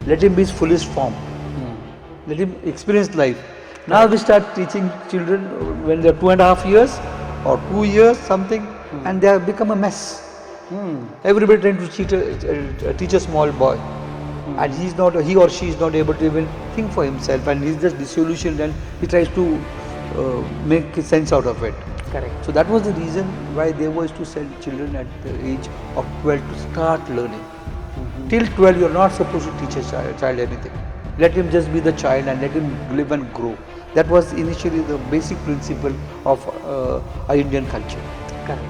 Let him be his fullest form. Let him experience life. Now we start teaching children when they're 2.5 years or 2 years something, and they have become a mess. Everybody trying to teach a small boy, and he or she is not able to even think for himself, and he's just disillusioned, and he tries to make sense out of it. Correct. So that was the reason why they was to send children at the age of 12 to start learning. Till 12, you're not supposed to teach a child anything. Let him just be the child and let him live and grow. That was initially the basic principle of our Indian culture. Correct.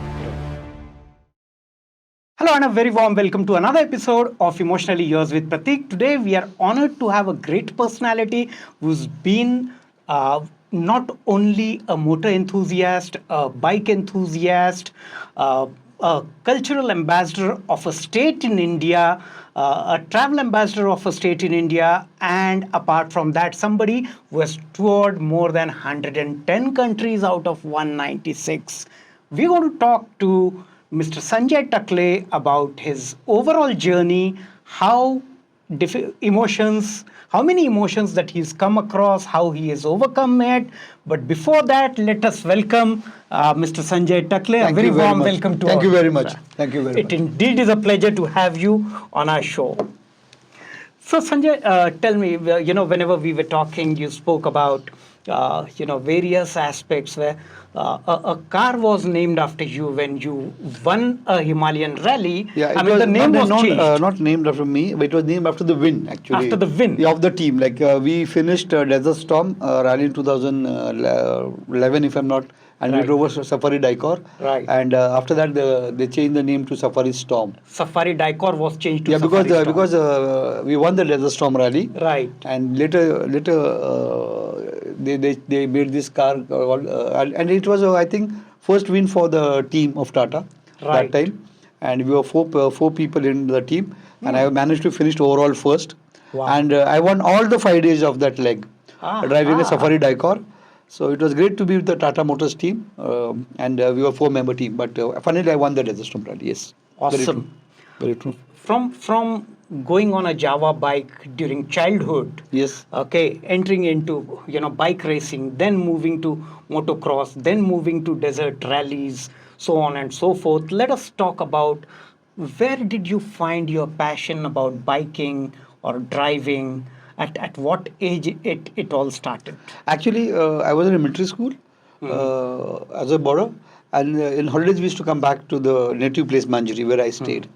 Hello and a very warm welcome to another episode of Emotionally Yours with Pratik. Today we are honored to have a great personality who's been not only a motor enthusiast, a bike enthusiast, a cultural ambassador of a state in India, a travel ambassador of a state in India, and apart from that, somebody who has toured more than 110 countries out of 196. We're going to talk to Mr. Sanjay Takale about his overall journey, how many emotions that he's come across, how he has overcome it. But before that, let us welcome Mr. Sanjay Takale. A very warm welcome to all. Thank you very much. Thank you very much. It indeed is a pleasure to have you on our show. So Sanjay, tell me, whenever we were talking, you spoke about, various aspects where a car was named after you when you won a Himalayan rally. Yeah, the name was changed. Not named after me, but it was named after the win, actually. After the win? Yeah, of the team. Like we finished Desert Storm rally in 2011, if I'm not. And we drove a Safari Dicor. Right. And after that, they changed the name to Safari Storm. Safari Dicor was changed to Safari Storm. because we won the Desert Storm rally. Right. And later they made this car, and it was I think first win for the team of Tata that time. And we were four people in the team, and I managed to finish overall first. Wow. And I won all the 5 days of that leg, driving a Safari Dicor. So it was great to be with the Tata Motors team, and we were a 4-member team. But finally, I won the Desert Storm rally. Yes, awesome. Very true. From going on a Java bike during childhood, yes, okay, entering into bike racing, then moving to motocross, then moving to desert rallies, so on and so forth. Let us talk about where did you find your passion about biking or driving? At what age it all started? Actually, I was in elementary school as a boarder, and in holidays we used to come back to the native place Manjari where I stayed.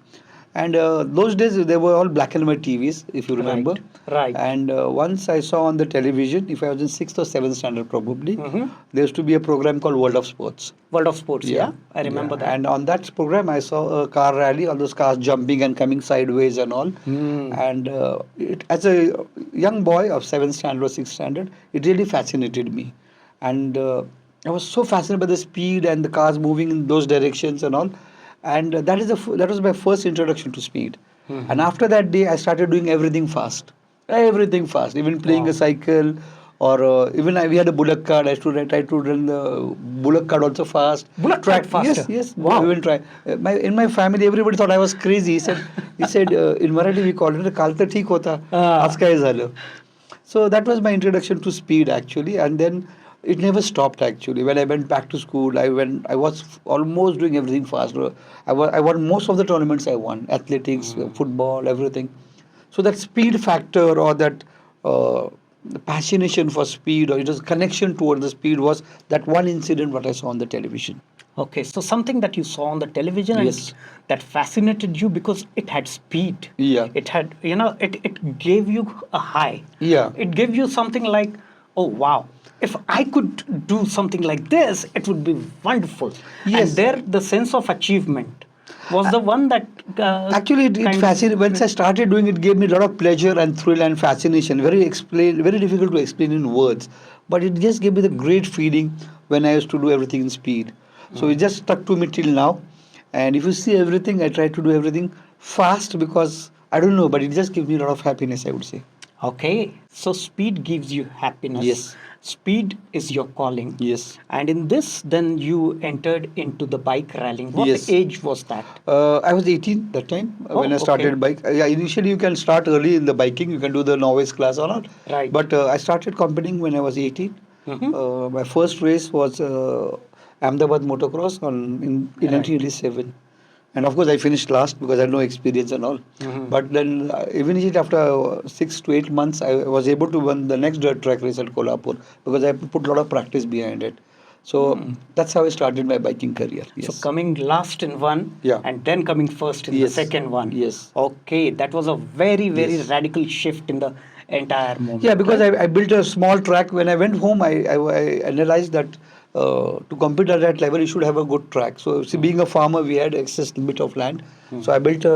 And those days they were all black and white TVs, if you remember. Right. And once I saw on the television, if I was in 6th or 7th standard probably, there used to be a program called World of Sports. World of Sports, yeah. I remember that. And on that program, I saw a car rally, all those cars jumping and coming sideways and all. And as a young boy of 7th standard or 6th standard, it really fascinated me. And I was so fascinated by the speed and the cars moving in those directions and all. And that was my first introduction to speed. And after that day, I started doing everything fast. Even playing a cycle, or even we had a bullock cart. I used to try to run the bullock cart also fast. Bullock cart faster? Yes. Wow. We will try. In my family, everybody thought I was crazy. He said in Marathi we call it "Kal ta theek hota, aaj kai zalo." So that was my introduction to speed actually, and then it never stopped actually. When I went back to school, I was almost doing everything fast. I won most of the tournaments I won, athletics, football, everything. So that speed factor, or that the passionation for speed, or just connection toward the speed, was that one incident what I saw on the television. Okay, so something that you saw on the television Yes. and that fascinated you because it had speed. Yeah. It had, it gave you a high. Yeah. It gave you something like, oh wow, if I could do something like this, it would be wonderful. Yes. And there, the sense of achievement was the one that actually it fascinated. Once I started doing it, gave me a lot of pleasure and thrill and fascination. Very difficult to explain in words, but it just gave me the great feeling when I used to do everything in speed. So it just stuck to me till now. And if you see everything, I try to do everything fast because I don't know, but it just gives me a lot of happiness, I would say. Okay, so speed gives you happiness. Yes. Speed is your calling. Yes. And in this, then you entered into the bike rallying. What Yes. age was that? I was 18 that time when Oh, I okay. started bike. Yeah, initially you can start early in the biking. You can do the novice class or not. Right. But I started competing when I was 18. Mhm. My first race was Ahmedabad motocross in Right. 1987. And of course, I finished last because I had no experience and all. Mhm. But then, eventually, after 6 to 8 months, I was able to win the next dirt track race at Kolhapur because I put a lot of practice behind it. So that's how I started my biking career. So Yes. coming last in one Yeah. and then coming first in the Yes. second one. Yes. Okay, that was a very, very Yes. radical shift in the entire moment. Yeah, because right? I built a small track. When I went home, I analyzed that to compete at that level, you should have a good track. So, see, being a farmer, we had excess bit of land. So, I built a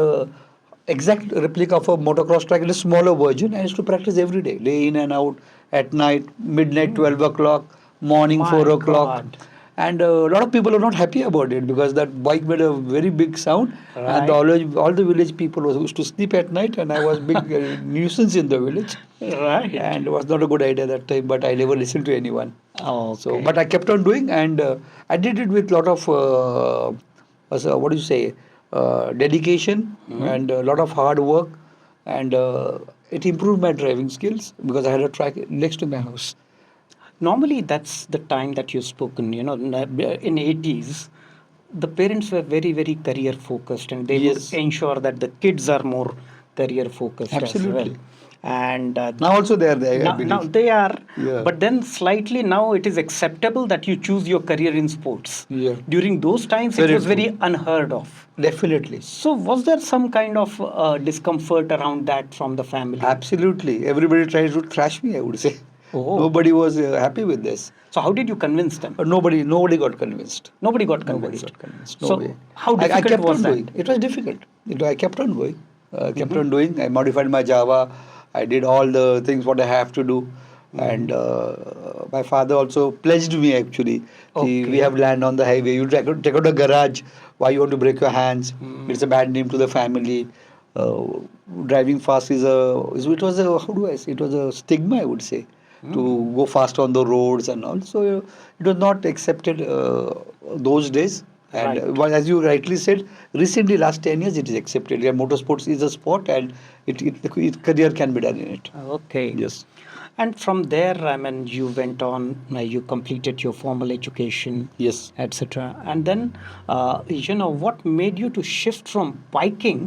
exact replica of a motocross track in a smaller version. I used to practice every day in and out, at night, midnight, 12 o'clock, morning, My 4 o'clock. God. And a lot of people are not happy about it because that bike made a very big sound, and Right. all the village people used to sleep at night, and I was big nuisance in the village. Right. And it was not a good idea that time, but I never listened to anyone. Okay. So, but I kept on doing, and I did it with a lot of what do you say, dedication and a lot of hard work, and it improved my driving skills because I had a track next to my house. Normally, that's the time that you've spoken. In 80s, the parents were very, very career focused, and they Yes. would ensure that the kids are more career focused as well. Absolutely. And Now also they are there, I now believe. they are, Yeah. but then slightly now it is acceptable that you choose your career in sports. Yeah. During those times, Very it was true. very unheard of. Definitely. So, was there some kind of discomfort around that from the family? Absolutely. Everybody tries to thrash me, I would say. Oh. Nobody was happy with this. So, how did you convince them? But nobody got convinced. Nobody got Nobody convinced. got convinced. No So, way. how I difficult kept was on that? doing. It was difficult. I kept on going. Kept on doing. I modified my Java. I did all the things what I have to do. And my father also pledged me actually. We Okay. have land on the highway. You take out a garage. Why you want to break your hands? It's a bad name to the family. Uh, Driving fast it was a, how do I say, it was a stigma, I would say, to go fast on the roads and all. So it was not accepted those days. And Right. well, as you rightly said, recently last 10 years it is accepted. Yeah, motorsports is a sport, and career can be done in it. Okay. Yes. And from there, I mean, you went on, you completed your formal education, Yes. etc. And then, what made you to shift from biking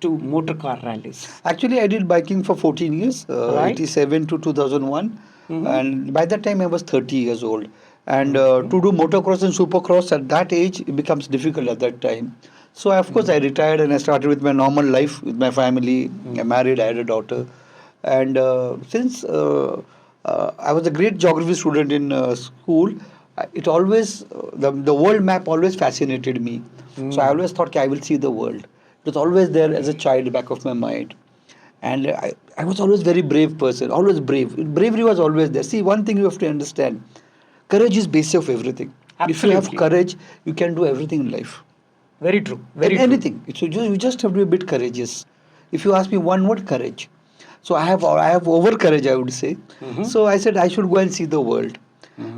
to motor car rallies? Actually, I did biking for 14 years, Right. 87 to 2001. And by that time, I was 30 years old. And Okay. to do motocross and supercross at that age, it becomes difficult at that time. So, of course, I retired and I started with my normal life with my family. I married, I had a daughter. And since I was a great geography student in school, it always, the world map always fascinated me. So, I always thought, okay, I will see the world. It was always there as a child, back of my mind. And I was always very brave person, always brave. Bravery was always there. See, one thing you have to understand, courage is base of everything. If you have Absolutely. courage, you can do everything in life. Very true. Very In true. anything. You just have to be a bit courageous. If you ask me one word, courage. So I have over courage, I would say. So I said I should go and see the world.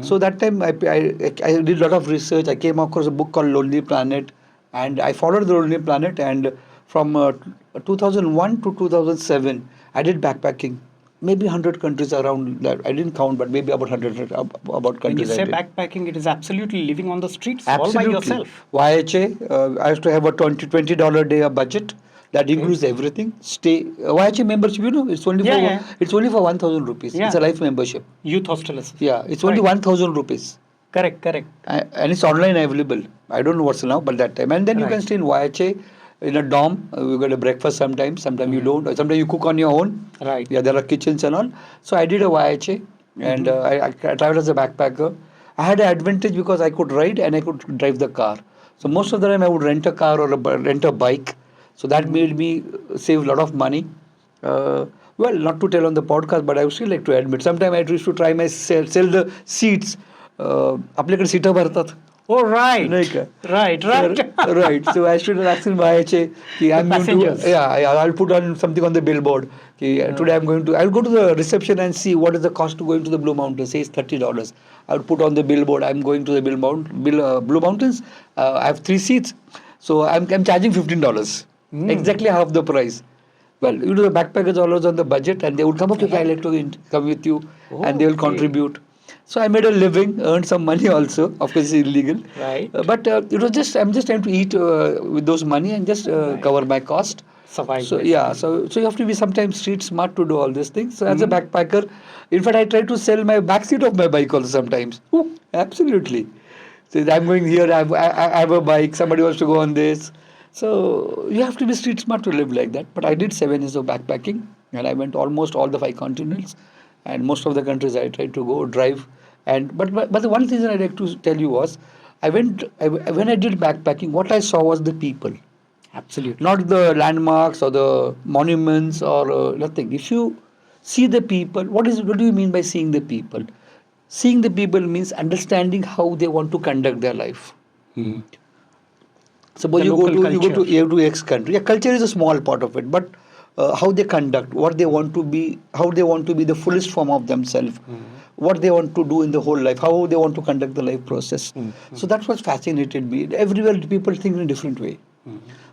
So that time I did a lot of research. I came across a book called Lonely Planet, and I followed the Lonely Planet. And from 2001 to 2007, I did backpacking. Maybe 100 countries around that. I didn't count, but maybe about 100 about When you countries I say did. backpacking, it is absolutely living on the streets all by Absolutely. yourself. YHA, I have to have a $20 a day a budget. That includes everything. Stay YHA membership, it's only Yeah, for yeah. it's only for 1,000 rupees. Yeah. It's a life membership. Youth hostels. Yeah, it's only Right. 1,000 rupees. Correct, correct. And it's online available. I don't know what's now, but that time. And then you can Right. stay in YHA in a dorm. You get a breakfast sometimes. Sometimes you don't. Sometimes you cook on your own. Right. Yeah, there are kitchens and all. So I did a YHA, and I traveled as a backpacker. I had an advantage because I could ride and I could drive the car. So most of the time I would rent a car or rent a bike. So that made me save a lot of money. Well, not to tell on the podcast, but I would still like to admit. Sometimes I used to try my sell the seats. आपल्याकडे सीटा भरतात. Oh, right. Like, Right, right. right. So I should ask him why I'm going to, passengers. I'll put on something on the billboard. Today I'll go to the reception and see what is the cost to going to the Blue Mountains. Say it's $30. I would put on the billboard. I'm going to the Blue Mountains. I have 3 seats, so I'm charging $15. Exactly half the price. Well, the backpackers always on the budget, and they would come, okay, I like to come with you, and they will Okay. contribute. So I made a living, earned some money also. Of course, it's illegal. Right. But it was just I'm just trying to eat with those money and just Right. cover my cost. Survive. So basically. yeah, so you have to be sometimes street smart to do all these things. So as a backpacker, in fact, I try to sell my backseat of my bike also sometimes. Oh, absolutely. So I'm going here. I have a bike. Somebody wants to go on this. So you have to be street smart to live like that. But I did 7 years of backpacking, and I went almost all the 5 continents, and most of the countries I tried to go drive. And but the one thing that I like to tell you was, when I did backpacking, what I saw was the people, Absolutely. not the landmarks or the monuments or nothing. If you see the people, what do you mean by seeing the people? Seeing the people means understanding how they want to conduct their life. Suppose The you go local to X country. Yeah, culture is a small part of it, but how they conduct, what they want to be, how they want to be the fullest form of themselves, what they want to do in the whole life, how they want to conduct the life process. So that's what fascinated me. Everywhere people think in a different way.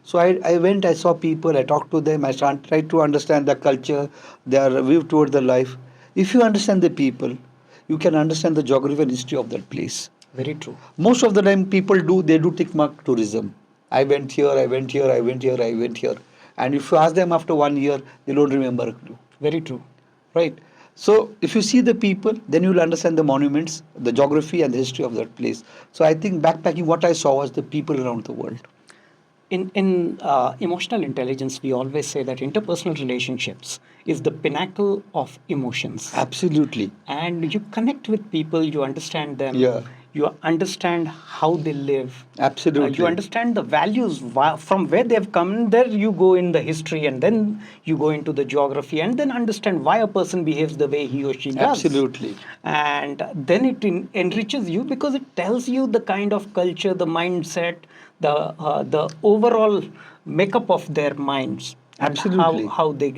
So I went, I saw people, I talked to them, I tried to understand their culture, their view toward the life. If you understand the people, you can understand the geography and history of that place. Very true. Most of the time people do tick mark tourism. I went here, I went here, I went here, I went here. And if you ask them after 1 year, they don't remember a clue. Very true. Right? So if you see the people, then you will understand the monuments, the geography and the history of that place. So I think backpacking, what I saw was the people around the world. In emotional intelligence, we always say that interpersonal relationships is the pinnacle of emotions. Absolutely. And you connect with people, you understand them. Yeah. You understand how they live. Absolutely. You understand the values from where they have come. There you go in the history, and then you go into the geography, and then understand why a person behaves the way he or she does. Absolutely. And then it enriches you because it tells you the kind of culture, the mindset, the overall makeup of their minds. And Absolutely. how they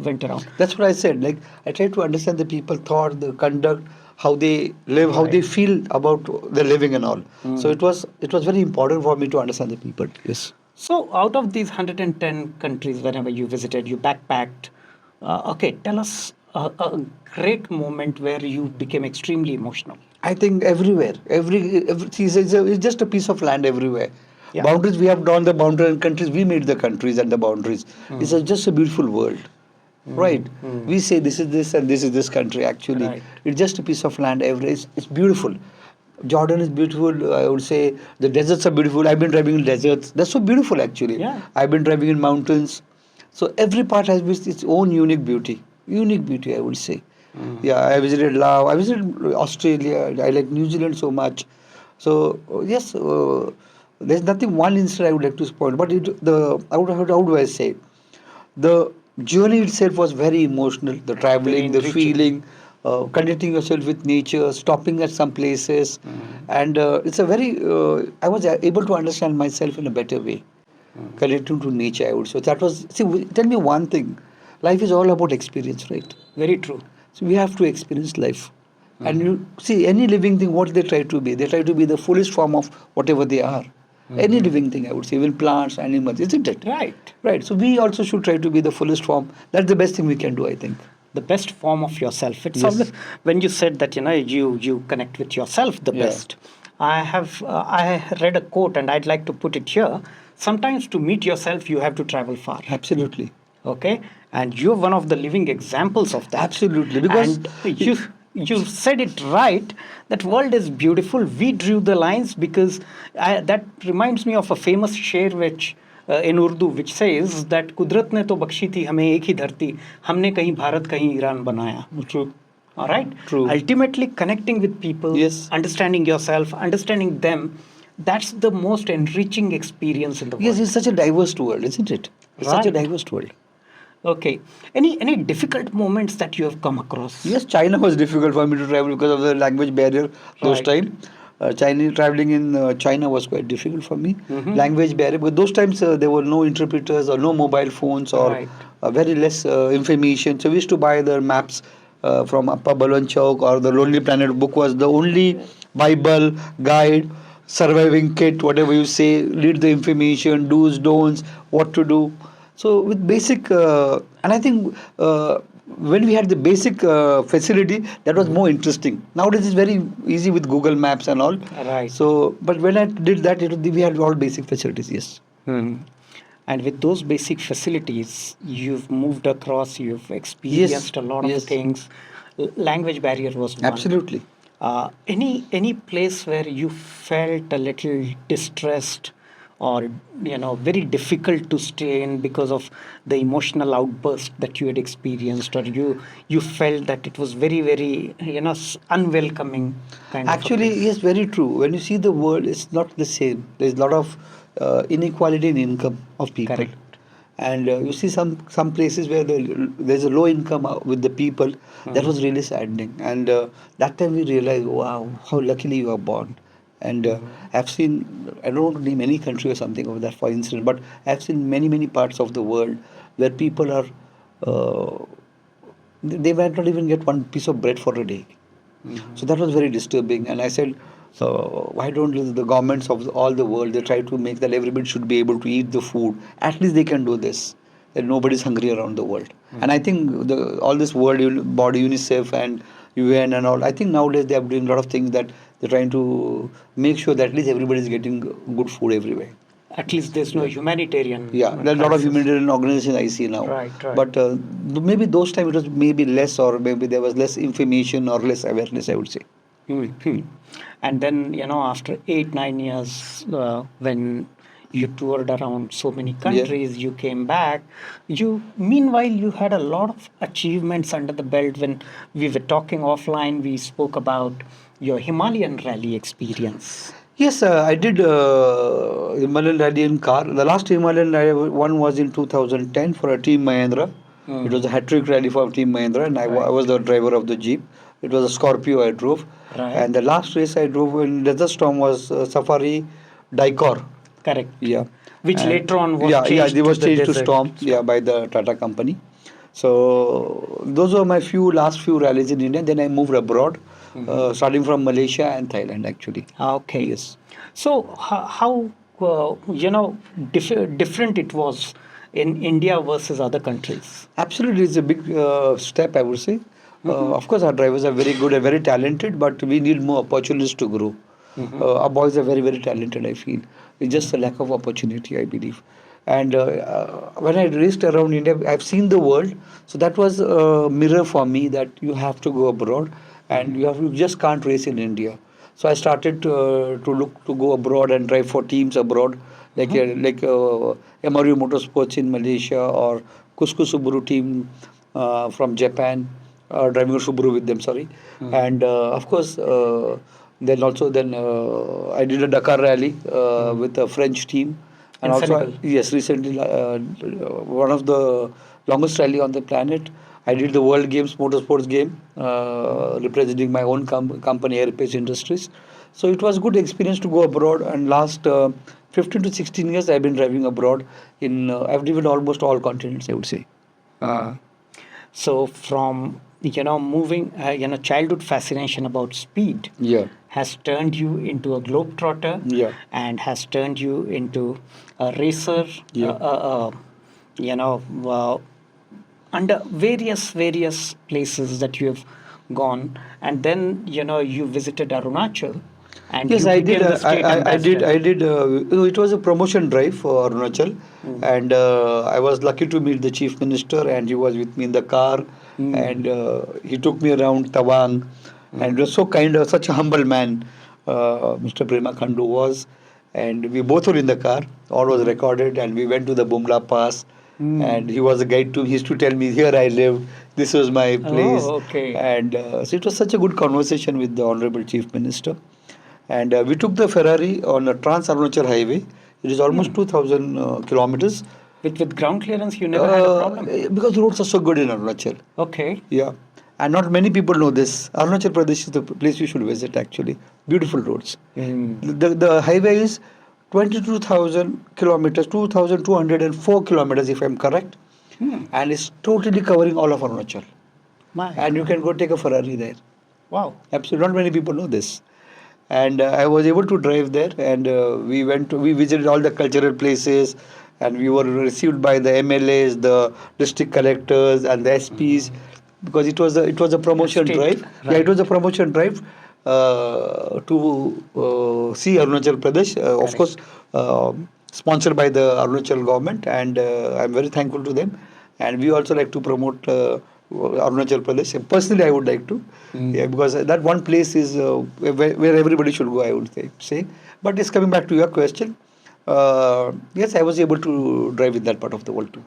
went around. That's what I said. Like, I try to understand the people thought, the conduct, how they live, how they feel about their living and all. So it was very important for me to understand the people. Yes. So, out of these 110 countries, whenever you visited, you backpacked. Okay, tell us a great moment where you became extremely emotional. I think everywhere, see, it's just a piece of land everywhere. Yeah. Boundaries, we have drawn the boundary, and countries, we made the countries and the boundaries. It's just a beautiful world. Right? We say this is this and this is this country. Actually, Right. it's just a piece of land. It's beautiful. Jordan is beautiful. I would say the deserts are beautiful. I've been driving in deserts. That's so beautiful, actually. Yeah. I've been driving in mountains. So every part has its own unique beauty. Unique beauty, I would say. Yeah, I visited Laos. I visited Australia. I like New Zealand so much. So yes, there's nothing one incident I would like to point. But how do I say? The journey itself was very emotional. The traveling, the enriching. feeling, connecting yourself with nature, stopping at some places, and it's a very. I was able to understand myself in a better way, connecting to nature. I would say that was. See, tell me one thing. Life is all about experience, right? Very true. So we have to experience life. And you see, any living thing, what they try to be? They try to be the fullest form of whatever they are. Any living thing, I would say, even plants, animals, isn't it? Right. Right. So we also should try to be the fullest form. That's the best thing we can do, I think. The best form of yourself. It's Yes. always when you said that you connect with yourself the Yeah. best. I read a quote and I'd like to put it here. Sometimes to meet yourself you have to travel far. Absolutely. Okay, and you're one of the living examples of that. Absolutely. Because and you said it right. That world is beautiful. We drew the lines because that reminds me of a famous sher which in Urdu which says that कुदरत ने तो बख्शी थी हमें एक ही धरती हमने कहीं भारत कहीं ईरान बनाया. true. All right. True. Ultimately, connecting with people, Yes. understanding yourself, understanding them. That's the most enriching experience in the world. Yes, it's such a diverse world, isn't it? It's such a Right. diverse world. Okay. Any difficult moments that you have come across? Yes, China was difficult for me to travel because of the language barrier those Right. time. Chinese traveling in China was quite difficult for me. Mhm. Language barrier, but those times there were no interpreters or no mobile phones or Right. very less information. So we used to buy the maps from Upper Balwan Chowk, or the Lonely Planet book was the only Bible guide, surviving kit, whatever you say, read the information, do's, don'ts, what to do. So with basic, and I think when we had the basic facility, that was more interesting. Nowadays it's very easy with Google Maps and all. Right. So, but when I did that, we had all basic facilities. Yes. Hmm. And with those basic facilities, you've moved across, you've Yes. experienced a lot of Yes. things. Language barrier was one. Absolutely. Any place where you felt a little distressed, or very difficult to stay in because of the emotional outburst that you had experienced, or you felt that it was very, very unwelcoming kind of a Actually, place? yes, very true. When you see the world, it's not the same. There's a lot of inequality in income of people. Correct. And you see some places where there's a low income with the people. That was really saddening. And that time we realized, wow, how luckily you are born. And I've seen, I don't want to name any country or something of that for instance, but I've seen many parts of the world where people are, uh, they might not even get one piece of bread for a day. So that was very disturbing. And I said, so why don't the governments of all the world, they try to make that everybody should be able to eat the food. At least they can do this. That nobody's hungry around the world. And I think all this world body, UNICEF and UN and all, I think nowadays they are doing a lot of things that they're trying to make sure that at least everybody's getting good food everywhere. At least there's no humanitarian Yeah, there are a lot of crisis. humanitarian organizations I see now. Right, right. But maybe those times it was maybe less, or maybe there was less information or less awareness, I would say. Hmm. And then, after 8, 9 years, when you toured around so many countries, you came back. Meanwhile, you had a lot of achievements under the belt. When we were talking offline, we spoke about your Himalayan rally experience. Yes, I did Himalayan rally in car. The last Himalayan rally one was in 2010 for a Team Mahindra. It was a hat-trick rally for Team Mahindra, and I was the driver of the Jeep. It was a Scorpio I drove. Right. And the last race I drove in Desert Storm was Safari Dicor. Correct. Yeah. Which And- later on was yeah, changed they was to the changed to Desert Storm, yeah, by the Tata company. So those were my last few rallies in India. Then I moved abroad, starting from Malaysia and Thailand actually. Okay. Yes. So how different it was in India versus other countries? Absolutely, it's a big step, I would say. Of course, our drivers are very good and very talented, but we need more opportunities to grow. Our boys are very talented, I feel. It's just a lack of opportunity, I believe. And when I raced around India, I've seen the world. So that was a mirror for me that you have to go abroad and you just can't race in India. So I started to look to go abroad and drive for teams abroad, like MRU Motorsports in Malaysia or Cusco Subaru team from Japan, driving a Subaru with them. Sorry, and of course, then I did a Dakar rally with a French team, and In also Senegal. yes, recently one of the longest rally on the planet. I did the World Games Motorsports game, representing my own company, Aerospace Industries. So it was good experience to go abroad. And last 15 to 16 years, I've been driving abroad. I've driven almost all continents, I would say. So from moving, childhood fascination about speed Yeah. has turned you into a globetrotter, Yeah. and has turned you into a racer. Yeah. You know, under various places that you have gone, and then you visited Arunachal, and Yes, you I became did. the state ambassador. I did. It was a promotion drive for Arunachal, and I was lucky to meet the chief minister, and he was with me in the car, and he took me around Tawang, and was so kind, such a humble man, Mr. Prema Khandu was, and we both were in the car. All was recorded, and we went to the Bumla Pass. And he was a guide to me. He used to tell me, here I lived, this was my place. Oh, okay. And so it was such a good conversation with the Honorable Chief Minister. And we took the Ferrari on a Trans Arunachal Highway. It is almost 2,000 kilometers. With ground clearance, you never had a problem. Because the roads are so good in Arunachal. Okay. Yeah. And not many people know this. Arunachal Pradesh is the place you should visit actually. Beautiful roads. The highway is 22,000 kilometers, 2,204 kilometers if I'm correct. And it's totally covering all of Arunachal. My. And you can go take a Ferrari there. Wow. Absolutely, not many people know this. And I was able to drive there, and we visited all the cultural places, and we were received by the MLAs, the district collectors, and the SPs, because it was a promotion State, drive. right. Yeah, it was a promotion drive to see Arunachal Pradesh, of Correct. course, sponsored by the Arunachal government, and I'm very thankful to them. And we also like to promote Arunachal Pradesh. Personally, I would like to, yeah, because that one place is where everybody should go, I would say. But it's coming back to your question. Yes, I was able to drive in that part of the world too.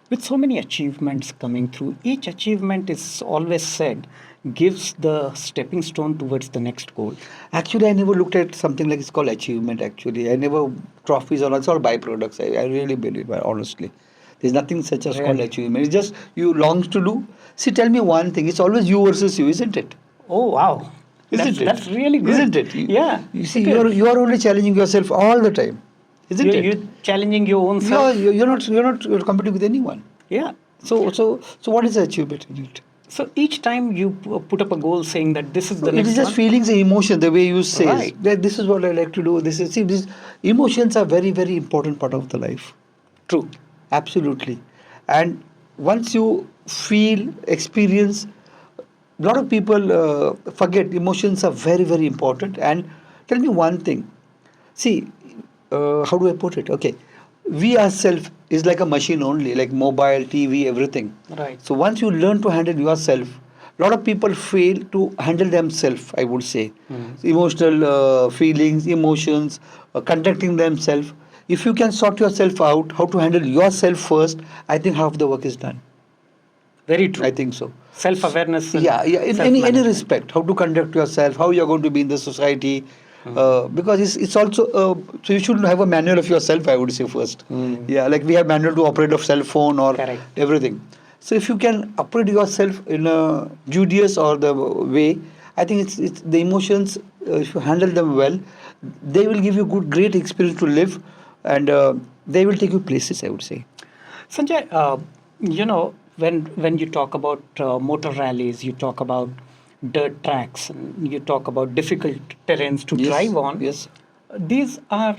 With so many achievements coming through, each achievement is always said gives the stepping stone towards the next goal. Actually, I never looked at something like it's called achievement. Actually, I never trophies or it's all byproducts. I really believe, honestly, there's nothing such as called Really? achievement. It's just you longs to do. See, tell me one thing. It's always you versus you, isn't it? Oh wow. Isn't it? That's really good. Isn't it? Yeah. You see, it is. you are only challenging yourself all the time, isn't You're it? challenging your own You're, self. you're not competing with anyone. Yeah. So what is the achievement in it? So each time you put up a goal saying that this is the It next is just one. feelings and emotion, the way you say Right. that this is what I like to do. This emotions are very, very important part of the life. True. Absolutely. And once you feel, experience, a lot of people forget emotions are very, very important. And tell me one thing. See, how do I put it? Okay. We ourselves is like a machine only, like mobile, TV, everything. Right. So once you learn to handle yourself, a lot of people fail to handle themselves, I would say. Emotional feelings, emotions, conducting themselves. If you can sort yourself out, how to handle yourself first, I think half the work is done. Very true. I think so. Self-awareness. and Yeah, yeah. In any self-management. respect, how to conduct yourself, how you're going to be in the society. Because it's also so you should have a manual of yourself, I would say first. Yeah, like we have manual to operate a cell phone or Correct. everything. So if you can operate yourself in a judicious or the way, I think it's the emotions. If you handle them well, they will give you great experience to live, and they will take you places, I would say. Sanjay, when you talk about motor rallies, you talk about dirt tracks, and you talk about difficult terrains to Yes, drive on. yes. These are,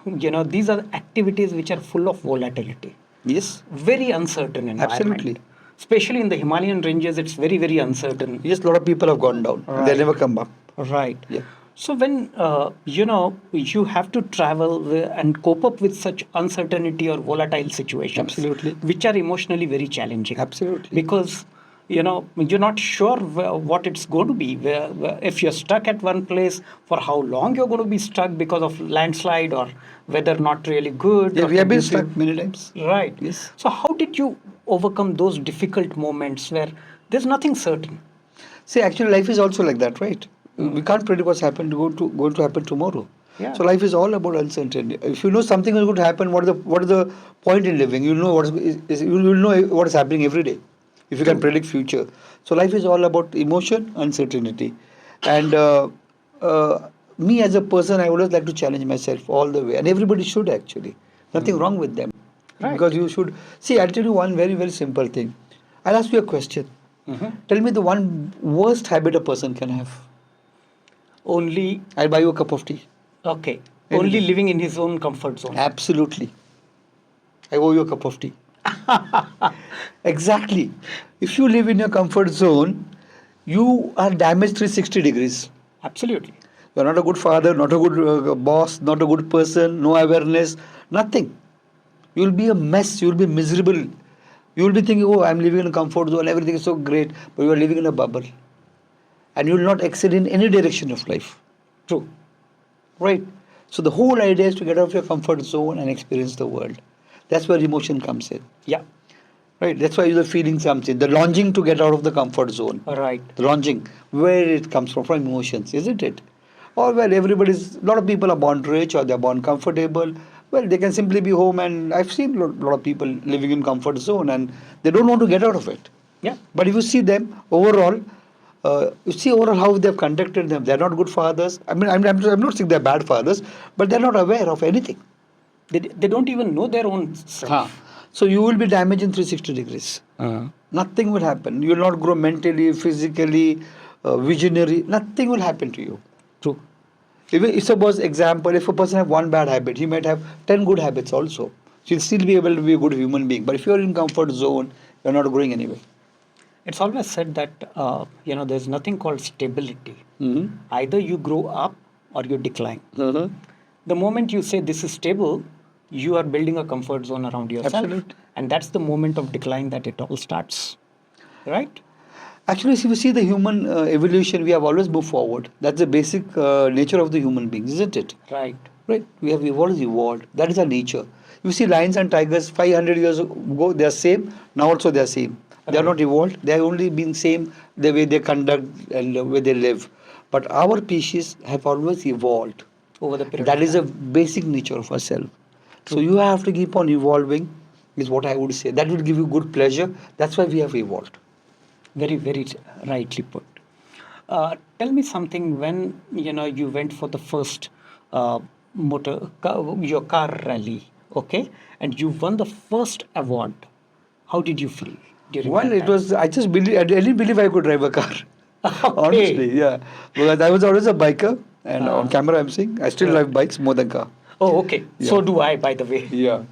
these are activities which are full of volatility. Yes. Very uncertain environment. Absolutely. Especially in the Himalayan ranges, it's very, very uncertain. Yes, a lot of people have gone down. Right. They never come up. Right. Yeah. So when you have to travel and cope up with such uncertainty or volatile situations, Absolutely. which are emotionally very challenging. Absolutely. Because you're not sure what it's going to be. If you're stuck at one place, for how long you're going to be stuck because of landslide or weather not really good. Yeah, or we have been conducive. stuck many times. Right. Yes. So how did you overcome those difficult moments where there's nothing certain? See, actually, life is also like that, right? We can't predict what's going to happen tomorrow. Yeah. So life is all about uncertainty. If you know something is going to happen, what is the point in living? You know you will know what is happening every day. If you can predict future, so life is all about emotion, uncertainty, and me as a person, I always like to challenge myself all the way, and everybody should actually. Nothing wrong with them, Right. because you should see. I'll tell you one very, very simple thing. I'll ask you a question. Tell me the one worst habit a person can have. Only, I'll buy you a cup of tea. okay, Anything. only living in his own comfort zone. Absolutely. I owe you a cup of tea. Exactly. If you live in your comfort zone, you are damaged 360 degrees. Absolutely. You're not a good father, not a good boss, not a good person, no awareness, nothing. You'll be a mess, you'll be miserable. You'll be thinking, oh, I'm living in a comfort zone, everything is so great, but you are living in a bubble. And you will not excel in any direction of life. True. Right? So the whole idea is to get out of your comfort zone and experience the world. That's where emotion comes in. Yeah. Right? That's why the feeling comes in. The longing to get out of the comfort zone. Right. The longing, where it comes from emotions, isn't it? Or well, a lot of people are born rich or they're born comfortable. Well, they can simply be home, and I've seen a lot of people living in comfort zone and they don't want to get out of it. Yeah. But if you see them overall, you see overall how they have conducted them. They are not good fathers. I mean, I'm not saying they're bad fathers, but they're not aware of anything. They don't even know their own self. Huh. So you will be damaged in 360 degrees. Nothing will happen. You will not grow mentally, physically, visionary. Nothing will happen to you. True. If suppose example, if a person have one bad habit, he might have 10 good habits also. So he'll still be able to be a good human being. But if you're in comfort zone, you're not growing anyway. It's always said that there's nothing called stability. Mm-hmm. Either you grow up or you decline. Uh-huh. The moment you say this is stable, you are building a comfort zone around yourself. Absolutely. And that's the moment of decline that it all starts. Right? Actually, if you see the human evolution, we have always moved forward. That's the basic nature of the human being, isn't it? Right. Right. We have evolved. That is our nature. You see lions and tigers 500 years ago, they are same. Now also they are same. They are not evolved. They have only been same the way they conduct and the way they live. But our species have always evolved. Over the period. That of is a time. basic nature of ourselves. So you have to keep on evolving, is what I would say. That will give you good pleasure. That's why we have evolved. Very, very rightly put. Tell me something when you went for the first your car rally, okay, and you won the first award. How did you feel during Well, that it time? was, I didn't believe I could drive a car. Okay. Honestly, yeah. Because I was always a biker, and on Uh, camera I'm saying I still right. drive bikes more than car. Oh, okay. Yeah. So do I, by the way. Yeah.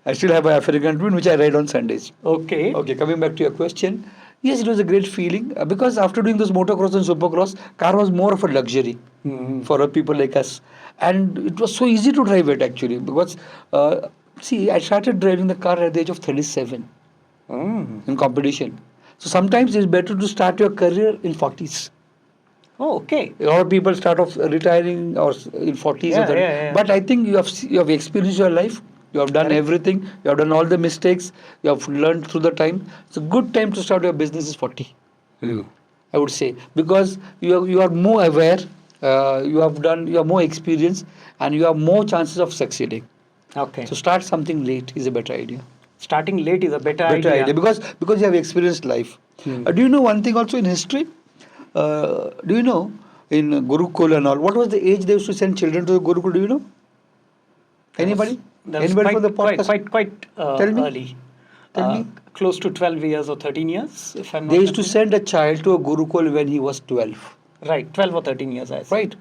I still have an African twin which I ride on Sundays. Okay. Okay, coming back to your question. Yes, it was a great feeling because after doing this motocross and supercross, car was more of a luxury for people like us. And it was so easy to drive it actually because, see, I started driving the car at the age of 37 in competition. So sometimes it's better to start your career in 40s. Oh, okay. A lot of people start off retiring or in 40s or Yeah, 30s. yeah, yeah. But I think you have experienced your life. You have done Correct. everything. You have done all the mistakes. You have learned through the time. It's a good time to start your business is 40. I would say because you are more aware. You have more experience and you have more chances of succeeding. Okay. So start something late is a better idea. Starting late is a better Better idea. idea because you have experienced life. Do you know one thing also in history? Do you know in Gurukul and all, what was the age they used to send children to the Gurukul? Do you know? Anybody? That was Anybody quite, from the podcast? quite Tell me. early. Tell me. Close to 12 years or 13 years, if I'm not They used to mistaken. send a child to a Gurukul when he was 12. Right, 12 or 13 years, I said. Right?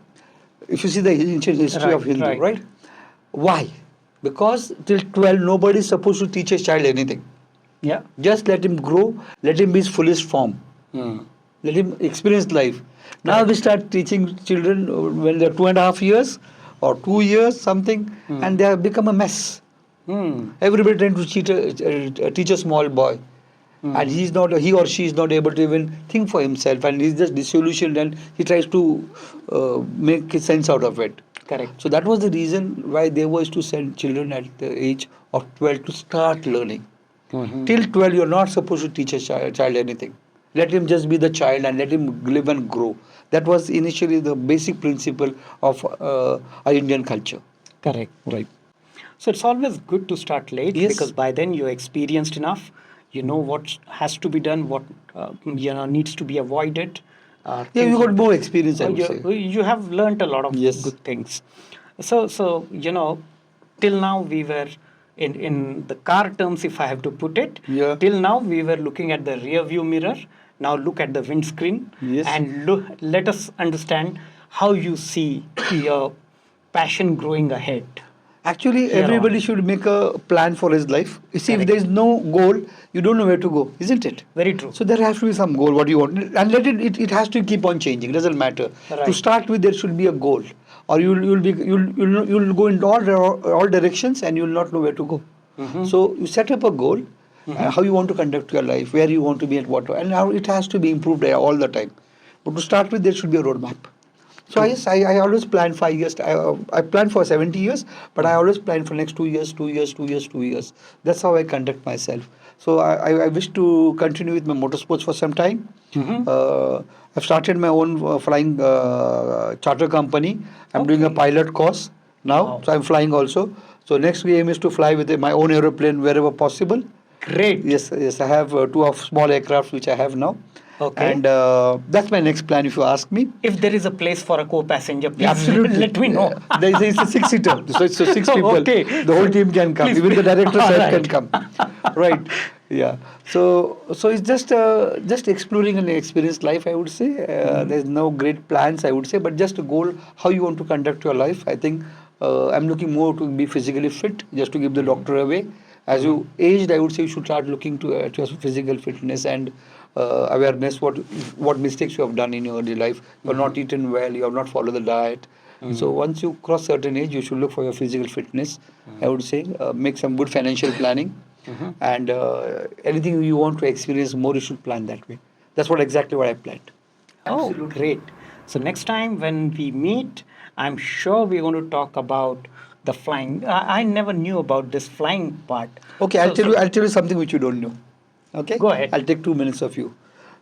If you see the ancient history of Right, Hindu, right. right? Why? Because till 12, nobody is supposed to teach a child anything. Yeah. Just let him grow, let him be his fullest form. Let him experience life. Now we start teaching children when they're 2.5 years or 2 years, something, and they have become a mess. Everybody trying to teach a small boy, and he or she is not able to even think for himself, and he's just disillusioned, and he tries to make sense out of it. Correct. So that was the reason why they was to send children at the age of 12 to start learning. Till 12, you're not supposed to teach a child anything. Let him just be the child and let him live and grow. That was initially the basic principle of our Indian culture. Correct. Right. So it's always good to start late Yes. because by then you're experienced enough. You know what has to be done, what needs to be avoided. Yeah, things you got like more that. experience, I would say. You have learnt a lot of Yes. good things. So till now we were in the car terms, if I have to put it. Yeah. Till now we were looking at the rear view mirror. Now look at the windscreen. Yes. And let us understand how you see your passion growing ahead. Actually, Here everybody on. should make a plan for his life. You see, Correct. if there is no goal, you don't know where to go, isn't it? Very true. So there has to be some goal, what you want. And it has to keep on changing. It doesn't matter. Right. To start with, there should be a goal. Or you'll go in all directions and you'll not know where to go. So you set up a goal, how you want to conduct your life, where you want to be at what, and how it has to be improved all the time. But to start with, there should be a roadmap. So I always plan 5 years. I plan for 70 years, but I always plan for next 2 years, 2 years, 2 years, 2 years. That's how I conduct myself. So I wish to continue with my motorsports for some time. I've started my own flying charter company. I'm doing a Okay. pilot course now, Wow. so I'm flying also. So next aim is to fly with my own aeroplane wherever possible. Great. Yes, I have two of small aircraft which I have now. Okay. And that's my next plan if you ask me. If there is a place for a co-passenger, please Absolutely. let me know. It's a six-seater. So it's so six people. Okay. The whole team can come. Please, Even the director all side can right. come. Right. Yeah. So it's just exploring an experienced life, I would say. There's no great plans, I would say, but just a goal how you want to conduct your life. I think I'm looking more to be physically fit, just to give the doctor away. As you aged, I would say you should start looking to your physical fitness and awareness. What mistakes you have done in your early life. You have not eaten well. You have not followed the diet. So once you cross certain age, you should look for your physical fitness. I would say make some good financial planning, and anything you want to experience more, you should plan that way. That's exactly what I planned. Oh, great. So next time when we meet, I'm sure we're going to talk about the flying. I never knew about this flying part. Okay, I'll tell you something which you don't know. Okay, Go ahead. I'll take 2 minutes of you.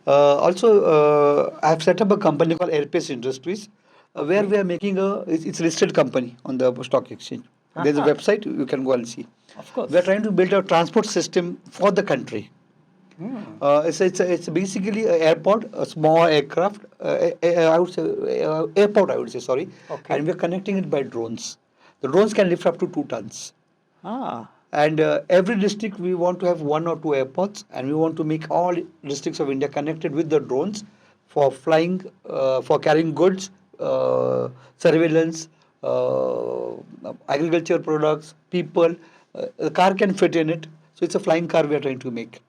Also, I've set up a company called Airpace Industries, where we are making it's a listed company on the stock exchange. There's a Uh-huh. website you can go and see. Of course. We are trying to build a transport system for the country. Hmm. It's basically an airport, a small aircraft. I would say airport. I would say sorry. Okay. And we're connecting it by drones. The drones can lift up to 2 tons. Ah. And every district we want to have one or two airports, and we want to make all districts of India connected with the drones for flying, for carrying goods, surveillance, agriculture products, people. The car can fit in it, so it's a flying car we are trying to make.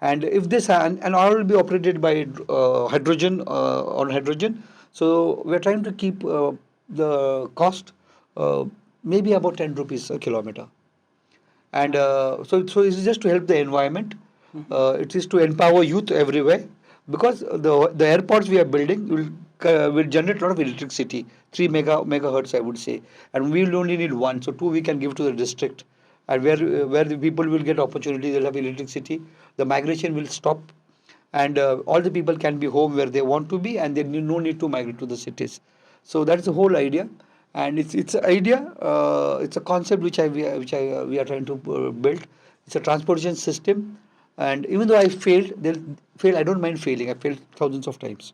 And if this and all will be operated by hydrogen on hydrogen, so we are trying to keep the cost maybe about 10 rupees a kilometer. And so it's just to help the environment. It is to empower youth everywhere, because the airports we are building will generate a lot of electricity, 3 megahertz, I would say, and we will only need one, so two we can give to the district, and where the people will get opportunity, they'll have electricity, the migration will stop, and all the people can be home where they want to be, and they need no need to migrate to the cities. So that's the whole idea, and it's an idea. It's a concept we are trying to build. It's a transportation system, and even though I failed, they'll fail. I don't mind failing. I failed thousands of times,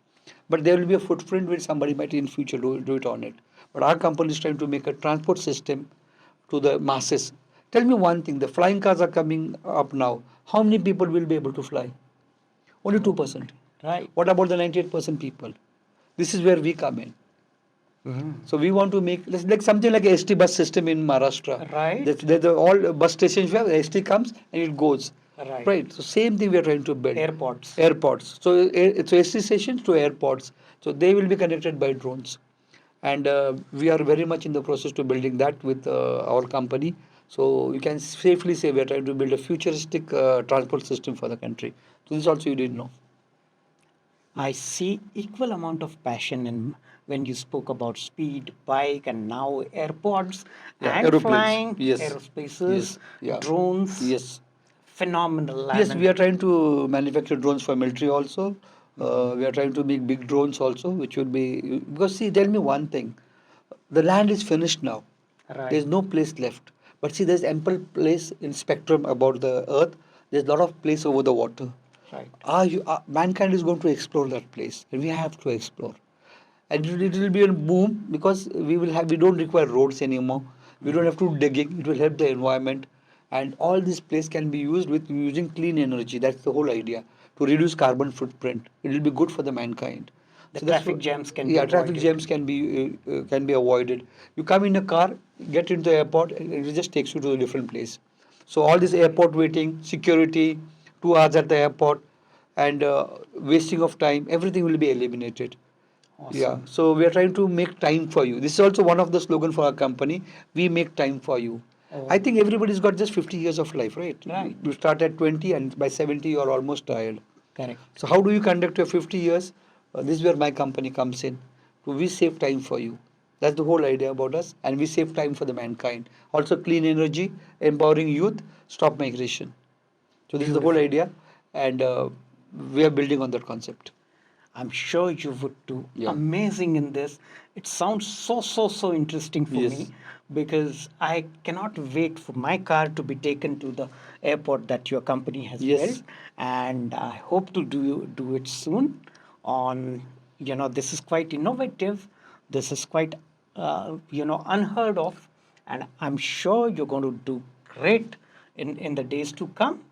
but there will be a footprint which somebody might in future do it on it. But our company is trying to make a transport system to the masses. Tell me one thing: the flying cars are coming up now. How many people will be able to fly? Only 2%. Right. What about the 98% people? This is where we come in. So we want to make like something like a ST bus system in Maharashtra. Right. There's all bus stations where ST comes and it goes. Right. Right. So same thing we are trying to build. Airports. Airports. So it's ST stations to airports. So they will be connected by drones, and we are very much in the process to building that with our company. So you can safely say we are trying to build a futuristic transport system for the country. So this also you didn't know. I see equal amount of passion in when you spoke about speed, bike, and now airports Yeah, and aeroplanes. flying, Yes. aerospaces, Yes. Yeah. drones. Yes. Phenomenal. Yes, we are trying to manufacture drones for military also. We are trying to make big drones also, which would be because see, tell me one thing: the land is finished now. Right. There's no place left. But see, there's ample place in spectrum about the Earth. There's a lot of place over the water. Right. Mankind is going to explore that place, and we have to explore. And it will be a boom because we don't require roads anymore. We don't have to digging. It will help the environment, and all this place can be used with using clean energy. That's the whole idea, to reduce carbon footprint. It will be good for the mankind. The So that's traffic what- jams can be yeah, traffic avoided. jams can be avoided. You come in a car, get into the airport, and it just takes you to a different place. So all this airport waiting, security, 2 hours at the airport, and wasting of time, everything will be eliminated. Awesome. Yeah, so we are trying to make time for you. This is also one of the slogan for our company. We make time for you. Oh. I think everybody's got just 50 years of life, right? Right. You start at 20 and by 70 you are almost tired. Correct. So how do you conduct your 50 years? This is where my company comes in. So we save time for you. That's the whole idea about us, and we save time for the mankind. Also clean energy, empowering youth, stop migration. So this is the whole idea, and we are building on that concept. I'm sure you would do Yeah. amazing in this. It sounds so interesting for Yes. me. because I cannot wait for my car to be taken to the airport that your company has Yes. built, and I hope to do it soon. On this is quite innovative. This is quite unheard of, and I'm sure you're going to do great in the days to come.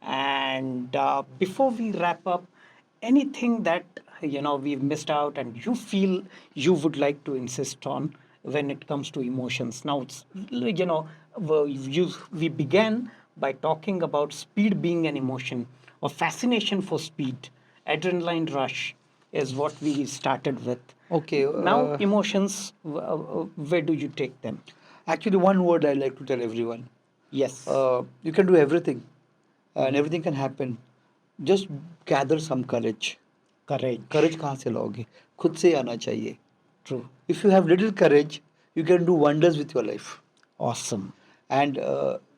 And before we wrap up, anything that we've missed out and you feel you would like to insist on when it comes to emotions? Now it's we began by talking about speed being an emotion, or fascination for speed, adrenaline rush is what we started with. Okay. Now emotions, where do you take them? Actually, one word I like to tell everyone. Yes. You can do everything, and everything can happen. Just gather some courage. Courage. Courage कहाँ से लाओगे? खुद से आना चाहिए. True. If you have little courage, you can do wonders with your life. Awesome. And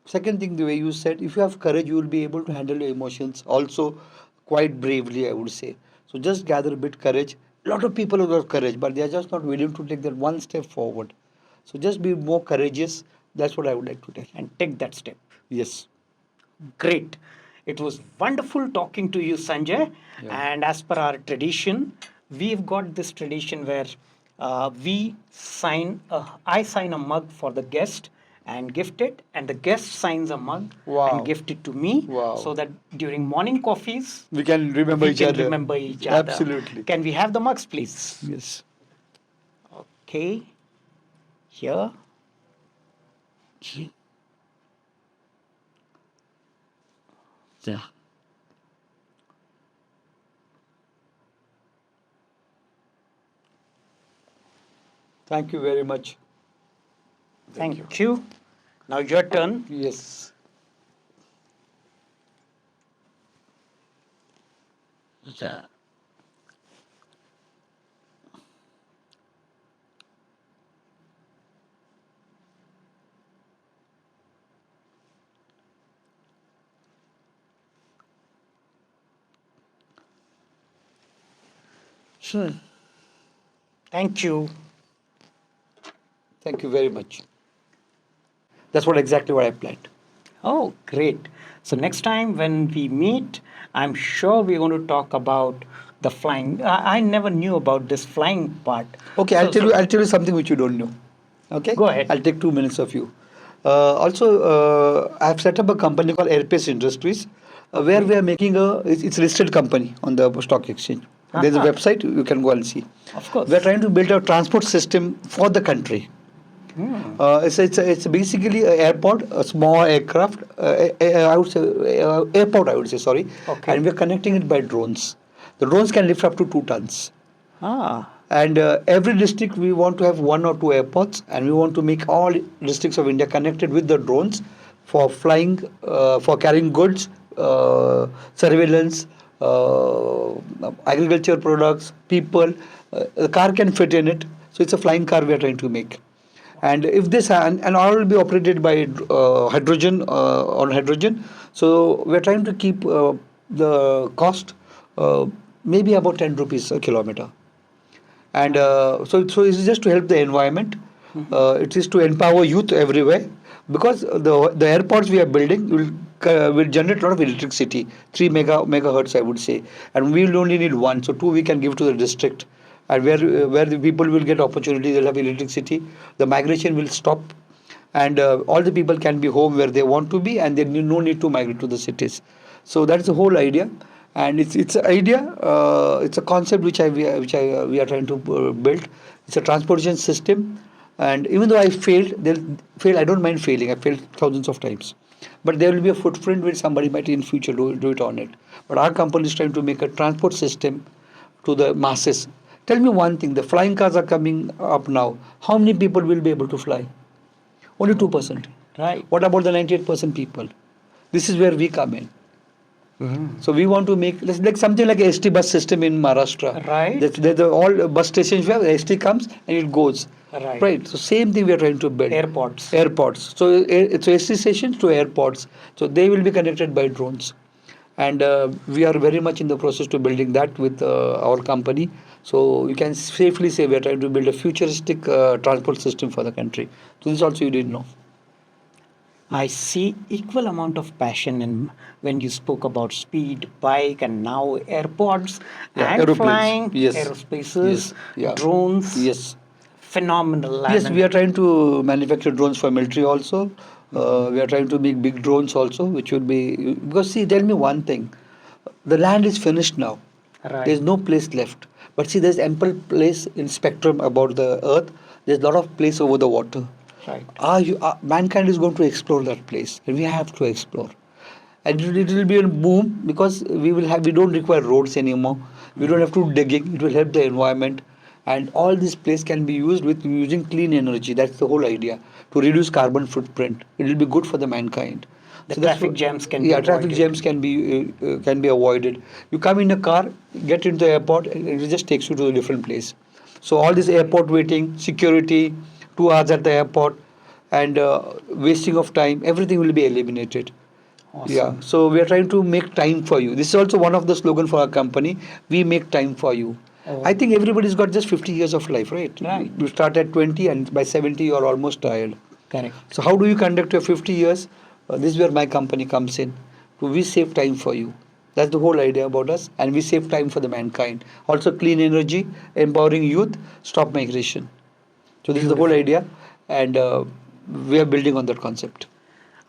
second thing, the way you said, if you have courage, you will be able to handle your emotions also quite bravely, I would say. So just gather a bit courage. A lot of people have got courage, but they are just not willing to take that one step forward. So just be more courageous. That's what I would like to tell. And take that step. Yes. Great. It was wonderful talking to you, Sanjay. Yeah. And as per our tradition, we've got this tradition where I sign a mug for the guest and gift it, and the guest signs a mug Wow. and gift it to me, Wow. so that during morning coffees We can remember we each can other. remember each other. Absolutely. Can we have the mugs, please? Yes. Okay. Here. Yeah. Thank you very much. Thank you. Now your turn. Yes. Yeah. Sure. Thank you. Thank you very much. That's exactly what I planned. Oh, great. So next time when we meet, I'm sure we're going to talk about the flying. I never knew about this flying part. Okay, I'll tell you something which you don't know. Okay. Go ahead. I'll take 2 minutes of you. I've set up a company called Airpace Industries, where we are making it's a listed company on the stock exchange. There's a Uh-huh. website you can go and see. Of course. We're trying to build a transport system for the country. It's basically an airport, a small aircraft. I would say airport. I would say, sorry. Okay. And we're connecting it by drones. The drones can lift up to 2 tons. Ah, And every district we want to have 1 or 2 airports, and we want to make all districts of India connected with the drones for flying, for carrying goods, surveillance, agriculture products, people. The car can fit in it, so it's a flying car we are trying to make. And if this and all will be operated by hydrogen, on hydrogen, so we're trying to keep the cost maybe about 10 rupees a kilometer. And so it's just to help the environment. It is to empower youth everywhere, because the airports we are building will generate a lot of electricity, 3 megahertz, I would say, and we will only need one, so 2 we can give to the district, and where the people will get opportunity, they'll have electricity, the migration will stop, and all the people can be home where they want to be, and they need no need to migrate to the cities. So that's the whole idea. And it's an idea, it's a concept which we are trying to build. It's a transportation system, and even though I failed, I don't mind failing. I failed thousands of times, but there will be a footprint which somebody might in future do it on it. But our company is trying to make a transport system to the masses. Tell me one thing: the flying cars are coming up now. How many people will be able to fly? Only 2%. right. What about the 98% people? This is where we come in. So we want to make like something like a ST bus system in Maharashtra. Right. There's all bus stations where ST comes and it goes. Right. So same thing we are trying to build. Airports. Airports. So it's ST stations to airports. So they will be connected by drones. and we are very much in the process to building that with our company. So you can safely say we are trying to build a futuristic transport system for the country. So this also you didn't know. I see equal amount of passion in when you spoke about speed, bike, and now airports Yeah, and aeroplanes. flying, Yes, aerospaces, yes, yeah, drones. yes. Phenomenal. Yes, we are trying to manufacture drones for military also. We are trying to make big drones also, which would be because see, tell me one thing: the land is finished now. There Right. is no place left. But see, there's ample place in spectrum about the earth. There's a lot of place over the water. Right. Mankind is going to explore that place, and we have to explore. And it will be a boom because we don't require roads anymore. We don't have to digging. It will help the environment, and all this place can be used with using clean energy. That's the whole idea, to reduce carbon footprint. It will be good for the mankind. The So that's traffic what, jams can be yeah, traffic avoided. jams can be avoided. You come in a car, get into the airport, and it just takes you to a different place. So all this airport waiting, security, 2 hours at the airport, and wasting of time, everything will be eliminated. Yeah, Awesome. so we are trying to make time for you. This is also one of the slogan for our company. We make time for you. Oh. I think everybody's got just 50 years of life, right? Right. You start at 20 and by 70 you're almost tired. Correct. So how do you conduct your 50 years? This is where my company comes in. So we save time for you. That's the whole idea about us, and we save time for the mankind. Also clean energy, empowering youth, stop migration. So this is the whole Beautiful. idea, and we are building on that concept.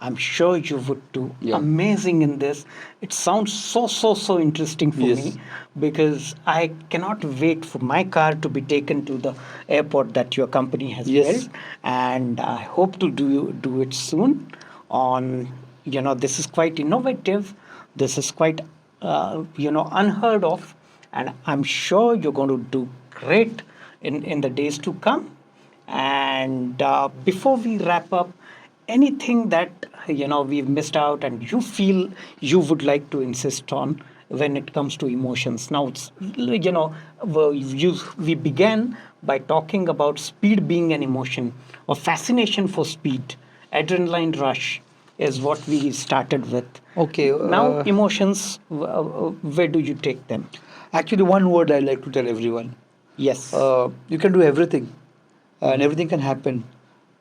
I'm sure you would do Yeah. amazing in this. It sounds so interesting for Yes. me because I cannot wait for my car to be taken to the airport that your company has Yes. built, and I hope to do it soon. On this is quite innovative. This is quite unheard of, and I'm sure you're going to do great in the days to come. And before we wrap up, anything that we've missed out and you feel you would like to insist on when it comes to emotions? Now it's we began by talking about speed being an emotion or fascination for speed. Adrenaline rush is what we started with. Okay. Now emotions, where do you take them? Actually, one word I like to tell everyone: Yes. you can do everything, and everything can happen.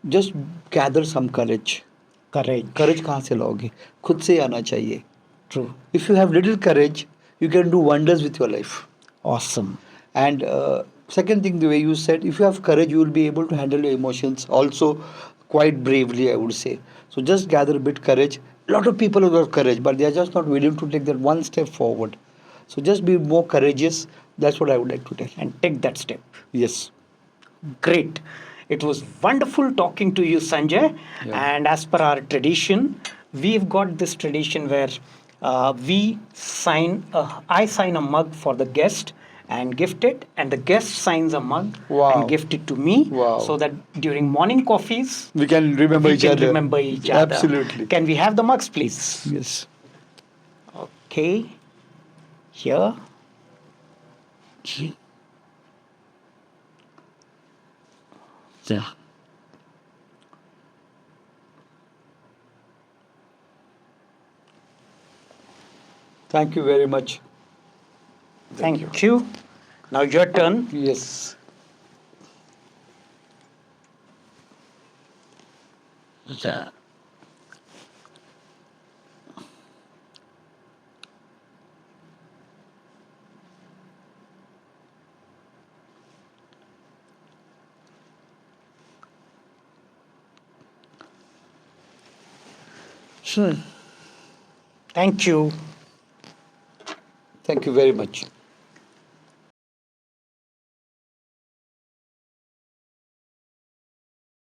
Just gather some courage. Courage. Courage कहाँ से लाओगे? खुद से आना चाहिए. True. If you have little courage, you can do wonders with your life. Awesome. And second thing, the way you said, if you have courage, you will be able to handle your emotions also quite bravely, I would say. So just gather a bit courage. A lot of people have got courage, but they are just not willing to take that one step forward. So just be more courageous. That's what I would like to tell. And take that step. Yes. Great. It was wonderful talking to you, Sanjay. Yeah. And as per our tradition, we've got this tradition where I sign a mug for the guest and gift it, and the guest signs a mug Wow. and gift it to me, Wow. so that during morning coffees We can remember we each can other. remember each other. Absolutely. Can we have the mugs, please? Yes. Okay. Here. Yeah. Thank you very much. Thank you. Now your turn. Yes. Yeah. Sure. Thank you. Thank you very much.